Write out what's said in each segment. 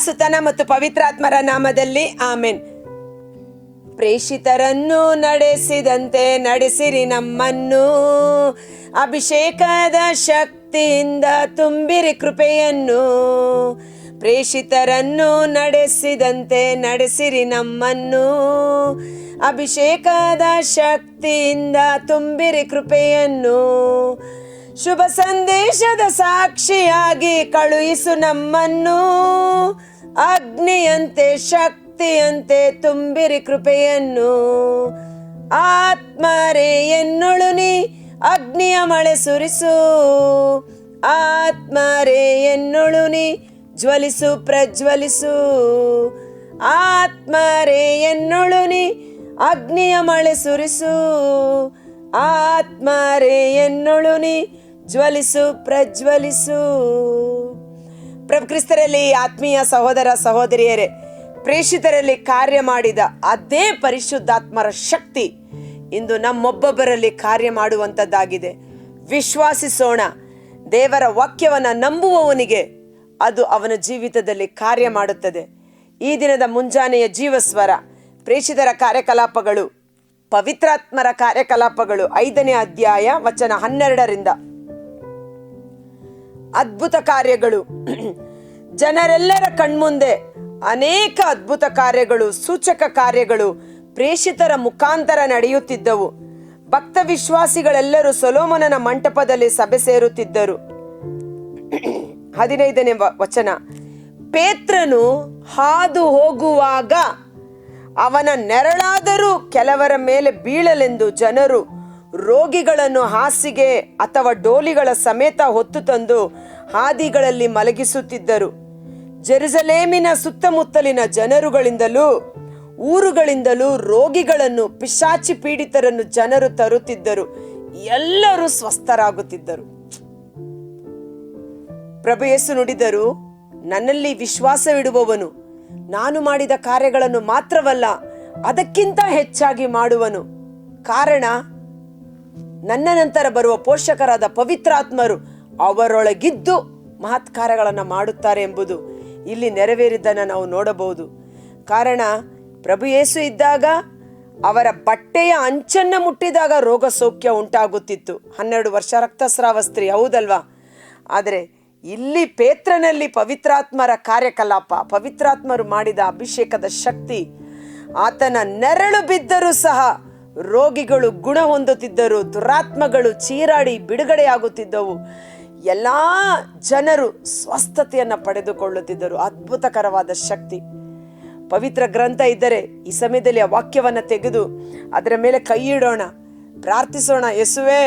ಸುತನ ಮತ್ತು ಪವಿತ್ರಾತ್ಮರ ನಾಮದಲ್ಲಿ ಆಮೆನ್. ಪ್ರೇಷಿತರನ್ನು ನಡೆಸಿದಂತೆ ನಡೆಸಿರಿ ನಮ್ಮನ್ನು, ಅಭಿಷೇಕದ ಶಕ್ತಿಯಿಂದ ತುಂಬಿರಿ ಕೃಪೆಯನ್ನು. ಪ್ರೇಷಿತರನ್ನು ನಡೆಸಿದಂತೆ ನಡೆಸಿರಿ ನಮ್ಮನ್ನು, ಅಭಿಷೇಕದ ಶಕ್ತಿಯಿಂದ ತುಂಬಿರಿ ಕೃಪೆಯನ್ನು. ಶುಭ ಸಂದೇಶದ ಸಾಕ್ಷಿಯಾಗಿ ಕಳುಹಿಸು ನಮ್ಮನ್ನು, ಅಗ್ನಿಯಂತೆ ಶಕ್ತಿಯಂತೆ ತುಂಬಿರಿ ಕೃಪೆಯನ್ನು. ಆತ್ಮರೇ ಎನ್ನೊಳು ನೀ ಅಗ್ನಿಯ ಮಳೆ ಸುರಿಸು, ಆತ್ಮರೇ ಎನ್ನೊಳು ನೀ ಜ್ವಲಿಸು ಪ್ರಜ್ವಲಿಸು. ಆತ್ಮರೇ ಎನ್ನೊಳು ನೀ ಅಗ್ನಿಯ ಮಳೆ ಸುರಿಸು, ಆತ್ಮರೇ ಎನ್ನೊಳು ನೀ ಜ್ವಲಿಸು ಪ್ರಜ್ವಲಿಸು. ಪ್ರಭು ಕ್ರಿಸ್ತರಲ್ಲಿ ಆತ್ಮೀಯ ಸಹೋದರ ಸಹೋದರಿಯರೇ, ಪ್ರೇಷಿತರಲ್ಲಿ ಕಾರ್ಯ ಮಾಡಿದ ಅದೇ ಪರಿಶುದ್ಧಾತ್ಮರ ಶಕ್ತಿ ಇಂದು ನಮ್ಮೊಬ್ಬೊಬ್ಬರಲ್ಲಿ ಕಾರ್ಯ ಮಾಡುವಂಥದ್ದಾಗಿದೆ. ವಿಶ್ವಾಸಿಸೋಣ. ದೇವರ ವಾಕ್ಯವನ್ನು ನಂಬುವವನಿಗೆ ಅದು ಅವನ ಜೀವಿತದಲ್ಲಿ ಕಾರ್ಯ ಮಾಡುತ್ತದೆ. ಈ ದಿನದ ಮುಂಜಾನೆಯ ಜೀವಸ್ವರ ಪ್ರೇಷಿತರ ಕಾರ್ಯಕಲಾಪಗಳು, ಪವಿತ್ರಾತ್ಮರ ಕಾರ್ಯಕಲಾಪಗಳು, 5ನೇ ಅಧ್ಯಾಯ ವಚನ 12ರಿಂದ. ಅದ್ಭುತ ಕಾರ್ಯಗಳು. ಜನರೆಲ್ಲರ ಕಣ್ಮುಂದೆ ಅನೇಕ ಅದ್ಭುತ ಕಾರ್ಯಗಳು, ಸೂಚಕ ಕಾರ್ಯಗಳು ಪ್ರೇಷಿತರ ಮುಖಾಂತರ ನಡೆಯುತ್ತಿದ್ದವು. ಭಕ್ತ ವಿಶ್ವಾಸಿಗಳೆಲ್ಲರೂ ಸೊಲೊಮೋನನ ಮಂಟಪದಲ್ಲಿ ಸಭೆ ಸೇರುತ್ತಿದ್ದರು. 15ನೇ ವಚನ. ಪೇತ್ರನು ಹಾದು ಹೋಗುವಾಗ ಅವನ ನೆರಳಾದರೂ ಕೆಲವರ ಮೇಲೆ ಬೀಳಲೆಂದು ಜನರು ರೋಗಿಗಳನ್ನು ಹಾಸಿಗೆ ಅಥವಾ ಡೋಲಿಗಳ ಸಮೇತ ಹೊತ್ತು ತಂದು ಹಾದಿಗಳಲ್ಲಿ ಮಲಗಿಸುತ್ತಿದ್ದರು. ಜೆರುಸಲೇಮಿನ ಸುತ್ತಮುತ್ತಲಿನ ಜನರುಗಳಿಂದಲೂ ಊರುಗಳಿಂದಲೂ ರೋಗಿಗಳನ್ನು, ಪಿಶಾಚಿ ಪೀಡಿತರನ್ನು ಜನರು ತರುತ್ತಿದ್ದರು. ಎಲ್ಲರೂ ಸ್ವಸ್ಥರಾಗುತ್ತಿದ್ದರು. ಪ್ರಭು ಯೇಸು ನುಡಿದರು, ನನ್ನಲ್ಲಿ ವಿಶ್ವಾಸವಿಡುವವನು ನಾನು ಮಾಡಿದ ಕಾರ್ಯಗಳನ್ನು ಮಾತ್ರವಲ್ಲ, ಅದಕ್ಕಿಂತ ಹೆಚ್ಚಾಗಿ ಮಾಡುವನು. ಕಾರಣ, ನನ್ನ ನಂತರ ಬರುವ ಪೋಷಕರಾದ ಪವಿತ್ರಾತ್ಮರು ಅವರೊಳಗಿದ್ದು ಮಹತ್ ಕಾರ್ಯಗಳನ್ನು ಮಾಡುತ್ತಾರೆ ಎಂಬುದು ಇಲ್ಲಿ ನೆರವೇರಿದ್ದನ್ನು ನಾವು ನೋಡಬಹುದು. ಕಾರಣ, ಪ್ರಭು ಯೇಸು ಇದ್ದಾಗ ಅವರ ಬಟ್ಟೆಯ ಅಂಚನ್ನು ಮುಟ್ಟಿದಾಗ ರೋಗ ಸೌಖ್ಯ ಉಂಟಾಗುತ್ತಿತ್ತು. 12 ವರ್ಷ ರಕ್ತಸ್ರಾವ ಸ್ತ್ರೀ, ಹೌದಲ್ವಾ? ಆದರೆ ಇಲ್ಲಿ ಪೇತ್ರನಲ್ಲಿ ಪವಿತ್ರಾತ್ಮರ ಕಾರ್ಯಕಲಾಪ, ಪವಿತ್ರಾತ್ಮರು ಮಾಡಿದ ಅಭಿಷೇಕದ ಶಕ್ತಿ. ಆತನ ನೆರಳು ಬಿದ್ದರೂ ಸಹ ರೋಗಿಗಳು ಗುಣ ಹೊಂದುತ್ತಿದ್ದರು, ದುರಾತ್ಮಗಳು ಚೀರಾಡಿ ಬಿಡುಗಡೆಯಾಗುತ್ತಿದ್ದವು, ಎಲ್ಲ ಜನರು ಸ್ವಸ್ಥತೆಯನ್ನು ಪಡೆದುಕೊಳ್ಳುತ್ತಿದ್ದರು. ಅದ್ಭುತಕರವಾದ ಶಕ್ತಿ. ಪವಿತ್ರ ಗ್ರಂಥ ಇದ್ದರೆ ಈ ಸಮಯದಲ್ಲಿ ಆ ವಾಕ್ಯವನ್ನು ತೆಗೆದು ಅದರ ಮೇಲೆ ಕೈ ಇಡೋಣ, ಪ್ರಾರ್ಥಿಸೋಣ. ಯೇಸುವೇ,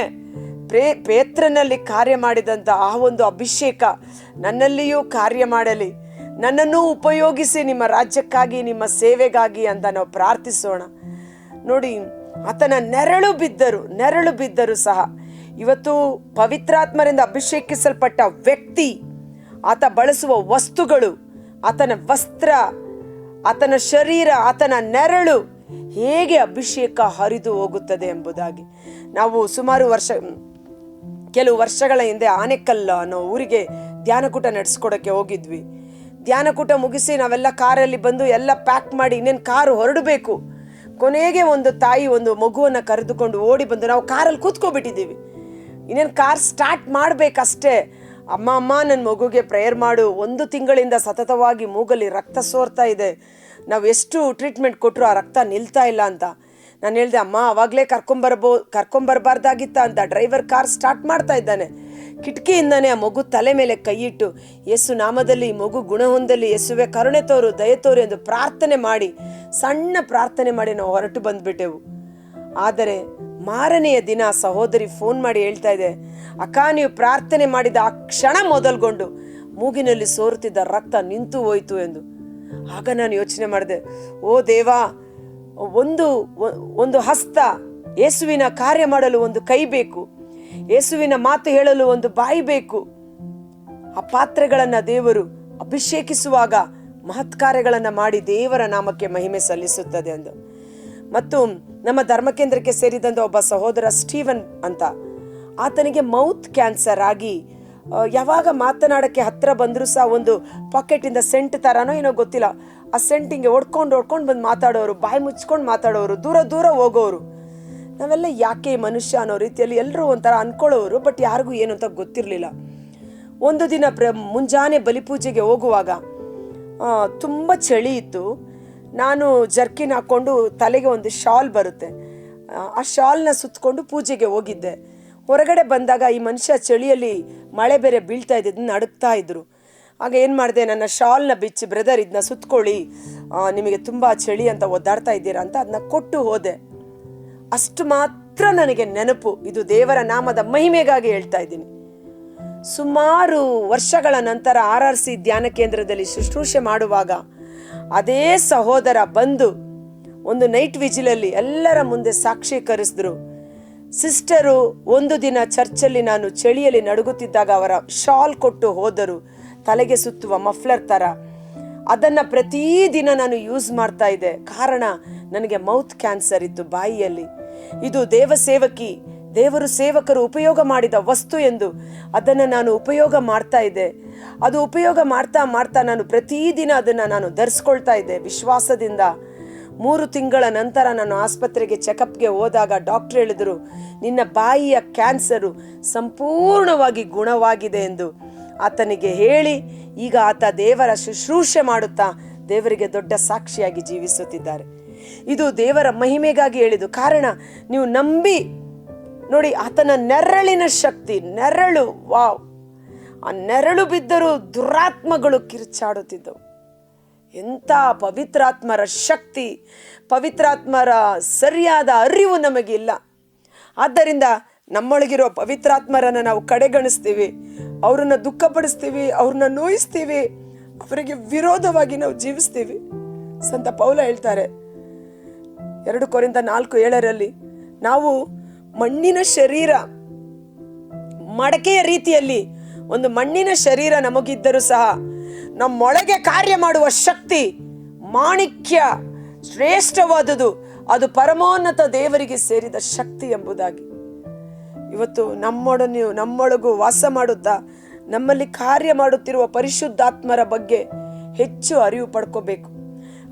ಪೇತ್ರನಲ್ಲಿ ಕಾರ್ಯ ಮಾಡಿದಂಥ ಆ ಒಂದು ಅಭಿಷೇಕ ನನ್ನಲ್ಲಿಯೂ ಕಾರ್ಯ ಮಾಡಲಿ, ನನ್ನನ್ನು ಉಪಯೋಗಿಸಿ ನಿಮ್ಮ ರಾಜ್ಯಕ್ಕಾಗಿ, ನಿಮ್ಮ ಸೇವೆಗಾಗಿ ಅಂತ ನಾವು ಪ್ರಾರ್ಥಿಸೋಣ. ನೋಡಿ, ಆತನ ನೆರಳು ಬಿದ್ದರು ಸಹ. ಇವತ್ತು ಪವಿತ್ರಾತ್ಮರಿಂದ ಅಭಿಷೇಕಿಸಲ್ಪಟ್ಟ ವ್ಯಕ್ತಿ, ಆತ ಬಳಸುವ ವಸ್ತುಗಳು, ಆತನ ವಸ್ತ್ರ, ಆತನ ಶರೀರ, ಆತನ ನೆರಳು ಹೇಗೆ ಅಭಿಷೇಕ ಹರಿದು ಹೋಗುತ್ತದೆ ಎಂಬುದಾಗಿ ನಾವು ಕೆಲವು ವರ್ಷಗಳ ಹಿಂದೆ ಆನೆಕಲ್ ಅನ್ನೋ ಊರಿಗೆ ಧ್ಯಾನಕೂಟ ನಡೆಸ್ಕೊಡೋಕ್ಕೆ ಹೋಗಿದ್ವಿ. ಧ್ಯಾನಕೂಟ ಮುಗಿಸಿ ನಾವೆಲ್ಲ ಕಾರಲ್ಲಿ ಬಂದು ಎಲ್ಲ ಪ್ಯಾಕ್ ಮಾಡಿ ಇನ್ನೇನು ಕಾರು ಹೊರಡಬೇಕು. ಕೊನೆಗೆ ಒಂದು ತಾಯಿ ಒಂದು ಮಗುವನ್ನು ಕರೆದುಕೊಂಡು ಓಡಿ ಬಂದು ನಾವು ಕಾರಲ್ಲಿ ಕೂತ್ಕೊಬಿಟ್ಟಿದ್ದೀವಿ. ಇನ್ನೇನು ಕಾರ್ ಸ್ಟಾರ್ಟ್ ಮಾಡಬೇಕಷ್ಟೇ. ಅಮ್ಮ ನನ್ನ ಮಗುಗೆ ಪ್ರೇಯರ್ ಮಾಡು, 1 ತಿಂಗಳಿಂದ ಸತತವಾಗಿ ಮೂಗಲ್ಲಿ ರಕ್ತ ಸೋರ್ತಾ ಇದೆ, ನಾವು ಎಷ್ಟು ಟ್ರೀಟ್ಮೆಂಟ್ ಕೊಟ್ಟರು ಆ ರಕ್ತ ನಿಲ್ತಾ ಇಲ್ಲ ಅಂತ. ನಾನು ಹೇಳಿದೆ, ಅಮ್ಮ ಆವಾಗಲೇ ಕರ್ಕೊಂಬರ್ಬಾರ್ದಾಗಿತ್ತ ಅಂತ. ಡ್ರೈವರ್ ಕಾರ್ ಸ್ಟಾರ್ಟ್ ಮಾಡ್ತಾ ಇದ್ದಾನೆ. ಕಿಟಕಿಯಿಂದನೇ ಆ ಮಗು ತಲೆ ಮೇಲೆ ಕೈ ಇಟ್ಟು, ಯೇಸು ನಾಮದಲ್ಲಿ ಈ ಮಗು ಗುಣ ಹೊಂದಲಿ, ಯೇಸುವೆ ಕರುಣೆ ತೋರು, ದಯೆ ತೋರು ಎಂದು ಪ್ರಾರ್ಥನೆ ಮಾಡಿ, ಸಣ್ಣ ಪ್ರಾರ್ಥನೆ ಮಾಡಿ ನಾವು ಹೊರಟು ಬಂದ್ಬಿಟ್ಟೆವು. ಆದರೆ ಮಾರನೆಯ ದಿನ ಸಹೋದರಿ ಫೋನ್ ಮಾಡಿ ಹೇಳ್ತಾ ಇದೆ, ಅಕ್ಕ, ನೀವು ಪ್ರಾರ್ಥನೆ ಮಾಡಿದ ಆ ಕ್ಷಣ ಮೊದಲ್ಗೊಂಡು ಮೂಗಿನಲ್ಲಿ ಸೋರುತ್ತಿದ್ದ ರಕ್ತ ನಿಂತು ಹೋಯಿತು ಎಂದು. ಆಗ ನಾನು ಯೋಚನೆ ಮಾಡಿದೆ, ಓ ದೇವಾ, ಒಂದು ಹಸ್ತ, ಯೇಸುವಿನ ಕಾರ್ಯ ಮಾಡಲು ಒಂದು ಕೈ ಬೇಕು, ಯೇಸುವಿನ ಮಾತು ಹೇಳಲು ಒಂದು ಬಾಯಿ ಬೇಕು. ಆ ಪಾತ್ರೆಗಳನ್ನು ದೇವರು ಅಭಿಷೇಕಿಸುವಾಗ ಮಹತ್ ಕಾರ್ಯಗಳನ್ನು ಮಾಡಿ ದೇವರ ನಾಮಕ್ಕೆ ಮಹಿಮೆ ಸಲ್ಲಿಸುತ್ತದೆ ಎಂದು. ಮತ್ತು ನಮ್ಮ ಧರ್ಮಕೇಂದ್ರಕ್ಕೆ ಸೇರಿದಂಥ ಒಬ್ಬ ಸಹೋದರ ಸ್ಟೀವನ್ ಅಂತ, ಆತನಿಗೆ ಮೌತ್ ಕ್ಯಾನ್ಸರ್ ಆಗಿ ಯಾವಾಗ ಮಾತನಾಡೋಕ್ಕೆ ಹತ್ರ ಬಂದರೂ ಸಹ ಒಂದು ಪಾಕೆಟಿಂದ ಸೆಂಟ್ ಥರನೋ ಏನೋ ಗೊತ್ತಿಲ್ಲ, ಆ ಸೆಂಟ್ ಹಿಂಗೆ ಹೊಡ್ಕೊಂಡು ಬಂದು ಮಾತಾಡೋರು, ಬಾಯಿ ಮುಚ್ಕೊಂಡು ಮಾತಾಡೋರು, ದೂರ ದೂರ ಹೋಗೋರು. ನಾವೆಲ್ಲ ಯಾಕೆ ಮನುಷ್ಯ ಅನ್ನೋ ರೀತಿಯಲ್ಲಿ ಎಲ್ಲರೂ ಒಂಥರ ಅನ್ಕೊಳ್ಳೋರು, ಬಟ್ ಯಾರಿಗೂ ಏನು ಅಂತ ಗೊತ್ತಿರಲಿಲ್ಲ. ಒಂದು ದಿನ ಮುಂಜಾನೆ ಬಲಿಪೂಜೆಗೆ ಹೋಗುವಾಗ ತುಂಬ ಚಳಿ ಇತ್ತು. ನಾನು ಜರ್ಕಿನ್ ಹಾಕ್ಕೊಂಡು ತಲೆಗೆ ಒಂದು ಶಾಲ್ ಬರುತ್ತೆ, ಆ ಶಾಲ್ನ ಸುತ್ತಕೊಂಡು ಪೂಜೆಗೆ ಹೋಗಿದ್ದೆ. ಹೊರಗಡೆ ಬಂದಾಗ ಈ ಮನುಷ್ಯ ಚಳಿಯಲ್ಲಿ ಮಳೆ ಬೇರೆ ಬೀಳ್ತಾ ಇದ್ದಿದ್ದು ನಡುಕ್ತಾ ಇದ್ರು. ಆಗ ಏನು ಮಾಡಿದೆ, ನನ್ನ ಶಾಲ್ನ ಬಿಚ್ಚಿ, ಬ್ರದರ್ ಇದನ್ನ ಸುತ್ಕೊಳ್ಳಿ, ನಿಮಗೆ ತುಂಬ ಚಳಿ ಅಂತ ಒದ್ದಾಡ್ತಾ ಇದ್ದೀರಾ ಅಂತ ಅದನ್ನ ಕೊಟ್ಟು ಹೋದೆ. ಅಷ್ಟು ಮಾತ್ರ ನನಗೆ ನೆನಪು. ಇದು ದೇವರ ನಾಮದ ಮಹಿಮೆಗಾಗಿ ಹೇಳ್ತಾ ಇದ್ದೀನಿ. ಸುಮಾರು ವರ್ಷಗಳ ನಂತರ RRC ಧ್ಯಾನ ಕೇಂದ್ರದಲ್ಲಿ ಶುಶ್ರೂಷೆ ಮಾಡುವಾಗ ಅದೇ ಸಹೋದರ ಬಂದು ಒಂದು ನೈಟ್ ವಿಜಿಲಲ್ಲಿ ಎಲ್ಲರ ಮುಂದೆ ಸಾಕ್ಷೀಕರಿಸಿದ್ರು. ಸಿಸ್ಟರು ಒಂದು ದಿನ ಚರ್ಚಲ್ಲಿ ನಾನು ಚಳಿಯಲ್ಲಿ ನಡುಗುತ್ತಿದ್ದಾಗ ಅವರ ಶಾಲ್ ಕೊಟ್ಟು ಹೋದರು, ತಲೆಗೆ ಸುತ್ತುವ ಮಫ್ಲರ್ ಥರ. ಅದನ್ನು ಪ್ರತಿದಿನ ನಾನು ಯೂಸ್ ಮಾಡ್ತಾ ಇದ್ದೆ. ಕಾರಣ ನನಗೆ ಮೌತ್ ಕ್ಯಾನ್ಸರ್ ಇತ್ತು ಬಾಯಿಯಲ್ಲಿ. ಇದು ದೇವರು ಸೇವಕರು ಉಪಯೋಗ ಮಾಡಿದ ವಸ್ತು ಎಂದು ಅದನ್ನು ನಾನು ಉಪಯೋಗ ಮಾಡ್ತಾ ಇದ್ದೆ. ಅದು ಉಪಯೋಗ ಮಾಡ್ತಾ ನಾನು ಪ್ರತಿದಿನ ಅದನ್ನು ನಾನು ಧರಿಸ್ಕೊಳ್ತಾ ಇದ್ದೆ ವಿಶ್ವಾಸದಿಂದ. 3 ತಿಂಗಳ ನಂತರ ನಾನು ಆಸ್ಪತ್ರೆಗೆ ಚೆಕಪ್ಗೆ ಹೋದಾಗ ಡಾಕ್ಟರ್ ಹೇಳಿದರು, ನಿನ್ನ ಬಾಯಿಯ ಕ್ಯಾನ್ಸರು ಸಂಪೂರ್ಣವಾಗಿ ಗುಣವಾಗಿದೆ ಎಂದು. ಆತನಿಗೆ ಹೇಳಿ ಈಗ ಆತ ದೇವರ ಶುಶ್ರೂಷೆ ಮಾಡುತ್ತಾ ದೇವರಿಗೆ ದೊಡ್ಡ ಸಾಕ್ಷಿಯಾಗಿ ಜೀವಿಸುತ್ತಿದ್ದಾರೆ. ಇದು ದೇವರ ಮಹಿಮೆಗಾಗಿ ಹೇಳಿದ್ದು. ಕಾರಣ ನೀವು ನಂಬಿ ನೋಡಿ, ಆತನ ನೆರಳಿನ ಶಕ್ತಿ, ನೆರಳು, ವಾವ್! ಆ ನೆರಳು ಬಿದ್ದರೂ ದುರಾತ್ಮಗಳು ಕಿರ್ಚಾಡುತ್ತಿದ್ದವು. ಎಂಥ ಪವಿತ್ರಾತ್ಮರ ಶಕ್ತಿ, ಪವಿತ್ರಾತ್ಮರ ಸರಿಯಾದ ಅರಿವು ನಮಗಿಲ್ಲ. ಆದ್ದರಿಂದ ನಮ್ಮೊಳಗಿರೋ ಪವಿತ್ರಾತ್ಮರನ್ನು ನಾವು ಕಡೆಗಣಿಸ್ತೀವಿ, ಅವ್ರನ್ನ ದುಃಖಪಡಿಸ್ತೀವಿ, ಅವ್ರನ್ನ ನೋಯಿಸ್ತೀವಿ, ಅವರಿಗೆ ವಿರೋಧವಾಗಿ ನಾವು ಜೀವಿಸ್ತೀವಿ. ಸಂತ ಪೌಲ ಹೇಳ್ತಾರೆ 2 ಕೊರಿಂಥ 4:7 ನಾವು ಮಣ್ಣಿನ ಶರೀರ, ಮಡಕೆಯ ರೀತಿಯಲ್ಲಿ ಒಂದು ಮಣ್ಣಿನ ಶರೀರ ನಮಗಿದ್ದರೂ ಸಹ ನಮ್ಮೊಳಗೆ ಕಾರ್ಯ ಮಾಡುವ ಶಕ್ತಿ ಮಾಣಿಕ್ಯ ಶ್ರೇಷ್ಠವಾದುದು, ಅದು ಪರಮೋನ್ನತ ದೇವರಿಗೆ ಸೇರಿದ ಶಕ್ತಿ ಎಂಬುದಾಗಿ. ಇವತ್ತು ನಮ್ಮೊಳಗೂ ವಾಸ ಮಾಡುತ್ತಾ ನಮ್ಮಲ್ಲಿ ಕಾರ್ಯ ಮಾಡುತ್ತಿರುವ ಪರಿಶುದ್ಧಾತ್ಮರ ಬಗ್ಗೆ ಹೆಚ್ಚು ಅರಿವು ಪಡ್ಕೋಬೇಕು.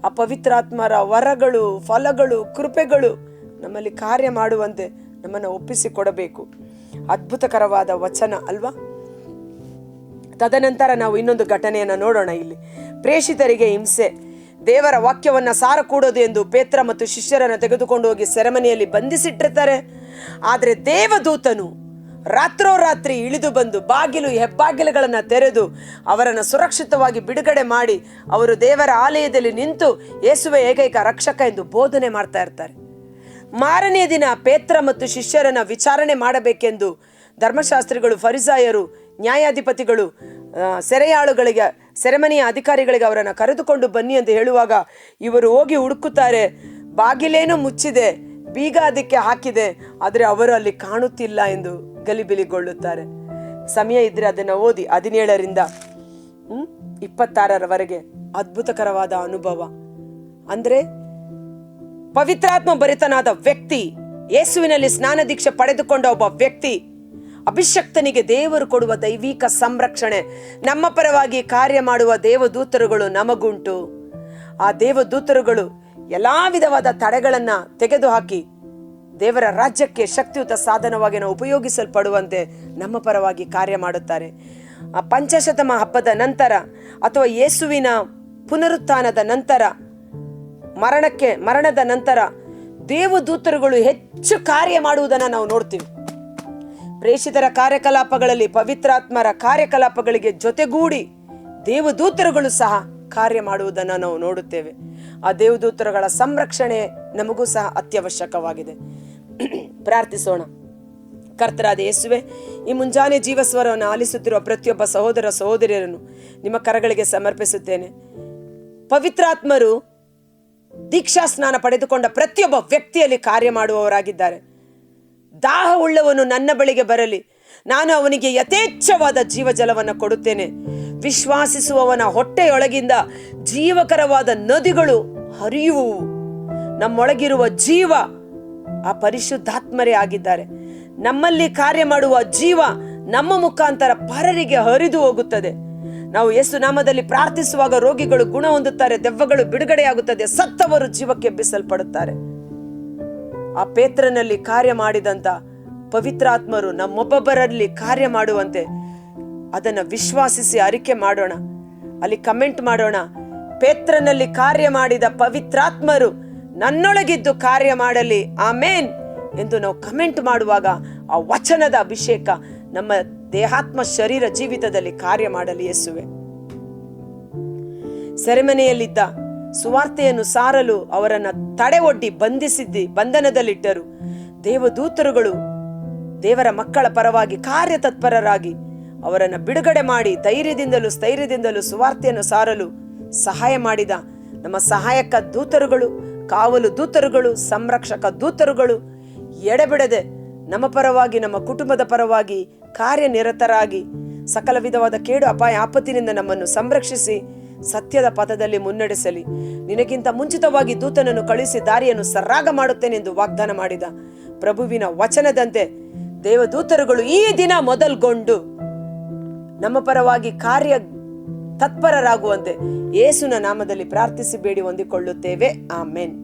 ಆ ಪವಿತ್ರಾತ್ಮರ ವರಗಳು, ಫಲಗಳು, ಕೃಪೆಗಳು ನಮ್ಮಲ್ಲಿ ಕಾರ್ಯ ಮಾಡುವಂತೆ ನಮ್ಮನ್ನು ಒಪ್ಪಿಸಿಕೊಡಬೇಕು. ಅದ್ಭುತಕರವಾದ ವಚನ ಅಲ್ವಾ? ತದನಂತರ ನಾವು ಇನ್ನೊಂದು ಘಟನೆಯನ್ನು ನೋಡೋಣ. ಇಲ್ಲಿ ಪ್ರೇಷಿತರಿಗೆ ಹಿಂಸೆ. ದೇವರ ವಾಕ್ಯವನ್ನು ಸಾರಕೂಡದು ಎಂದು ಪೇತ್ರ ಮತ್ತು ಶಿಷ್ಯರನ್ನು ತೆಗೆದುಕೊಂಡು ಹೋಗಿ ಸೆರೆಮನೆಯಲ್ಲಿ ಬಂಧಿಸಿಟ್ಟಿರ್ತಾರೆ. ಆದರೆ ದೇವದೂತನು ರಾತ್ರೋರಾತ್ರಿ ಇಳಿದು ಬಂದು ಹೆಬ್ಬಾಗಿಲುಗಳನ್ನು ತೆರೆದು ಅವರನ್ನು ಸುರಕ್ಷಿತವಾಗಿ ಬಿಡುಗಡೆ ಮಾಡಿ ಅವರು ದೇವರ ಆಲಯದಲ್ಲಿ ನಿಂತು ಯೇಸುವೆ ಏಕೈಕ ರಕ್ಷಕ ಎಂದು ಬೋಧನೆ ಮಾಡ್ತಾ ಇರ್ತಾರೆ. ಮಾರನೆಯ ದಿನ ಪೇತ್ರ ಮತ್ತು ಶಿಷ್ಯರನ್ನು ವಿಚಾರಣೆ ಮಾಡಬೇಕೆಂದು ಧರ್ಮಶಾಸ್ತ್ರಿಗಳು, ಫರಿಸಾಯರು, ನ್ಯಾಯಾಧಿಪತಿಗಳು ಸೆರೆಯಾಳುಗಳಿಗೆ, ಸೆರೆಮನೆಯ ಅಧಿಕಾರಿಗಳಿಗೆ ಅವರನ್ನು ಕರೆದುಕೊಂಡು ಬನ್ನಿ ಅಂತ ಹೇಳುವಾಗ ಇವರು ಹೋಗಿ ಹುಡುಕುತ್ತಾರೆ. ಬಾಗಿಲೇನೋ ಮುಚ್ಚಿದೆ, ಬೀಗ ಅದಕ್ಕೆ ಹಾಕಿದೆ, ಆದರೆ ಅವರು ಅಲ್ಲಿ ಕಾಣುತ್ತಿಲ್ಲ ಎಂದು ಗಲಿಬಿಲಿಗೊಳ್ಳುತ್ತಾರೆ. ಸಮಯ ಇದ್ರೆ ಅದನ್ನು ಓದಿ 17ರಿಂದ 26ರವರೆಗೆ ಅದ್ಭುತಕರವಾದ ಅನುಭವ. ಅಂದರೆ ಪವಿತ್ರಾತ್ಮ ಭರಿತನಾದ ವ್ಯಕ್ತಿ, ಯೇಸುವಿನಲ್ಲಿ ಸ್ನಾನ ದೀಕ್ಷೆ ಪಡೆದುಕೊಂಡ ಒಬ್ಬ ವ್ಯಕ್ತಿ, ಅಭಿಷಕ್ತನಿಗೆ ದೇವರು ಕೊಡುವ ದೈವಿಕ ಸಂರಕ್ಷಣೆ, ನಮ್ಮ ಪರವಾಗಿ ಕಾರ್ಯ ಮಾಡುವ ದೇವದೂತರುಗಳು ನಮಗುಂಟು. ಆ ದೇವದೂತರುಗಳು ಎಲ್ಲಾ ವಿಧವಾದ ತಡೆಗಳನ್ನು ತೆಗೆದುಹಾಕಿ ದೇವರ ರಾಜ್ಯಕ್ಕೆ ಶಕ್ತಿಯುತ ಸಾಧನವಾಗಿ ನಾವು ಉಪಯೋಗಿಸಲ್ಪಡುವಂತೆ ನಮ್ಮ ಪರವಾಗಿ ಕಾರ್ಯ ಮಾಡುತ್ತಾರೆ. ಆ ಪಂಚಶತಮ ಹಬ್ಬದ ನಂತರ ಅಥವಾ ಯೇಸುವಿನ ಪುನರುತ್ಥಾನದ ನಂತರ, ಮರಣದ ನಂತರ ದೇವದೂತರುಗಳು ಹೆಚ್ಚು ಕಾರ್ಯ ಮಾಡುವುದನ್ನು ನಾವು ನೋಡ್ತೀವಿ. ಪ್ರೇಷಿತರ ಕಾರ್ಯಕಲಾಪಗಳಲ್ಲಿ, ಪವಿತ್ರಾತ್ಮರ ಕಾರ್ಯಕಲಾಪಗಳಿಗೆ ಜೊತೆಗೂಡಿ ದೇವದೂತರುಗಳು ಸಹ ಕಾರ್ಯ ಮಾಡುವುದನ್ನು ನಾವು ನೋಡುತ್ತೇವೆ. ಆ ದೇವದೂತರುಗಳ ಸಂರಕ್ಷಣೆ ನಮಗೂ ಸಹ ಅತ್ಯವಶ್ಯಕವಾಗಿದೆ. ಪ್ರಾರ್ಥಿಸೋಣ. ಕರ್ತರಾದ ಯೇಸುವೆ, ಈ ಮುಂಜಾನೆ ಜೀವಸ್ವರವನ್ನು ಆಲಿಸುತ್ತಿರುವ ಪ್ರತಿಯೊಬ್ಬ ಸಹೋದರ ಸಹೋದರಿಯರನ್ನು ನಿಮ್ಮ ಕರಗಳಿಗೆ ಸಮರ್ಪಿಸುತ್ತೇನೆ. ಪವಿತ್ರಾತ್ಮರು ದೀಕ್ಷಾ ಸ್ನಾನ ಪಡೆದುಕೊಂಡ ಪ್ರತಿಯೊಬ್ಬ ವ್ಯಕ್ತಿಯಲ್ಲಿ ಕಾರ್ಯ ಮಾಡುವವರಾಗಿದ್ದಾರೆ. ದಾಹವುಳ್ಳವನು ನನ್ನ ಬಳಿಗೆ ಬರಲಿ, ನಾನು ಅವನಿಗೆ ಯಥೇಚ್ಛವಾದ ಜೀವಜಲವನ್ನು ಕೊಡುತ್ತೇನೆ. ವಿಶ್ವಾಸಿಸುವವನ ಹೊಟ್ಟೆಯೊಳಗಿಂದ ಜೀವಕರವಾದ ನದಿಗಳು ಹರಿಯುವುವು. ನಮ್ಮೊಳಗಿರುವ ಜೀವ ಆ ಪರಿಶುದ್ಧಾತ್ಮರೇ ಆಗಿದ್ದಾರೆ. ನಮ್ಮಲ್ಲಿ ಕಾರ್ಯ ಮಾಡುವ ಜೀವ ನಮ್ಮ ಮುಖಾಂತರ ಪರರಿಗೆ ಹರಿದು ಹೋಗುತ್ತದೆ. ನಾವು ಯೇಸು ನಾಮದಲ್ಲಿ ಪ್ರಾರ್ಥಿಸುವಾಗ ರೋಗಿಗಳು ಗುಣ ಹೊಂದುತ್ತಾರೆ, ದೆವ್ವಗಳು ಬಿಡುಗಡೆಯಾಗುತ್ತದೆ, ಸತ್ತವರು ಜೀವಕ್ಕೆ ಎಬ್ಬಿಸಲ್ಪಡುತ್ತಾರೆ. ಆ ಪೇತ್ರನಲ್ಲಿ ಕಾರ್ಯ ಮಾಡಿದಂತ ಪವಿತ್ರಾತ್ಮರು ನಮ್ಮೊಬ್ಬೊಬ್ಬರಲ್ಲಿ ಕಾರ್ಯ ಮಾಡುವಂತೆ ಅದನ್ನು ವಿಶ್ವಾಸಿಸಿ ಅರಿಕೆ ಮಾಡೋಣ. ಅಲ್ಲಿ ಕಮೆಂಟ್ ಮಾಡೋಣ, ಪೇತ್ರನಲ್ಲಿ ಕಾರ್ಯ ಮಾಡಿದ ಪವಿತ್ರಾತ್ಮರು ನನ್ನೊಳಗಿದ್ದು ಕಾರ್ಯ ಮಾಡಲಿ, ಆಮೇನ್ ಎಂದು ನಾವು ಕಮೆಂಟ್ ಮಾಡುವಾಗ ಆ ವಚನದ ಅಭಿಷೇಕ ನಮ್ಮ ದೇಹಾತ್ಮ ಶರೀರ ಜೀವಿತದಲ್ಲಿ ಕಾರ್ಯ ಮಾಡಲಿ. ಯೇಸುವೆ, ಸೆರೆಮನೆಯಲ್ಲಿದ್ದ ಸುವಾರ್ತೆಯನ್ನು ಸಾರಲು ಅವರನ್ನ ತಡೆ ಒಡ್ಡಿ ಬಂಧನದಲ್ಲಿಟ್ಟರು. ದೇವದೂತರುಗಳು ದೇವರ ಮಕ್ಕಳ ಪರವಾಗಿ ಕಾರ್ಯತತ್ಪರರಾಗಿ ಅವರನ್ನು ಬಿಡುಗಡೆ ಮಾಡಿ ಧೈರ್ಯದಿಂದಲೂ ಸ್ಥೈರ್ಯದಿಂದಲೂ ಸುವಾರ್ತೆಯನ್ನು ಸಾರಲು ಸಹಾಯ ಮಾಡಿದ ನಮ್ಮ ಸಹಾಯಕ ದೂತರುಗಳು, ಕಾವಲು ದೂತರುಗಳು, ಸಂರಕ್ಷಕ ದೂತರುಗಳು ಎಡೆಬಿಡದೆ ನಮ್ಮ ಪರವಾಗಿ, ನಮ್ಮ ಕುಟುಂಬದ ಪರವಾಗಿ ಕಾರ್ಯನಿರತರಾಗಿ ಸಕಲ ವಿಧವಾದ ಕೇಡು ಅಪಾಯ ಆಪತ್ತಿನಿಂದ ನಮ್ಮನ್ನು ಸಂರಕ್ಷಿಸಿ ಸತ್ಯದ ಪಥದಲ್ಲಿ ಮುನ್ನಡೆಸಲಿ. ನಿನಗಿಂತ ಮುಂಚಿತವಾಗಿ ದೂತನನ್ನು ಕಳುಹಿಸಿ ದಾರಿಯನ್ನು ಸರಾಗ ಮಾಡುತ್ತೇನೆಂದು ವಾಗ್ದಾನ ಮಾಡಿದ ಪ್ರಭುವಿನ ವಚನದಂತೆ ದೇವದೂತರುಗಳು ಈ ದಿನ ಮೊದಲ್ಗೊಂಡು ನಮ್ಮ ಪರವಾಗಿ ಕಾರ್ಯ ತತ್ಪರರಾಗುವಂತೆ ಯೇಸುವಿನ ನಾಮದಲ್ಲಿ ಪ್ರಾರ್ಥಿಸಿ ಬೇಡಿ ಹೊಂದಿಕೊಳ್ಳುತ್ತೇವೆ. ಆಮೇನ್.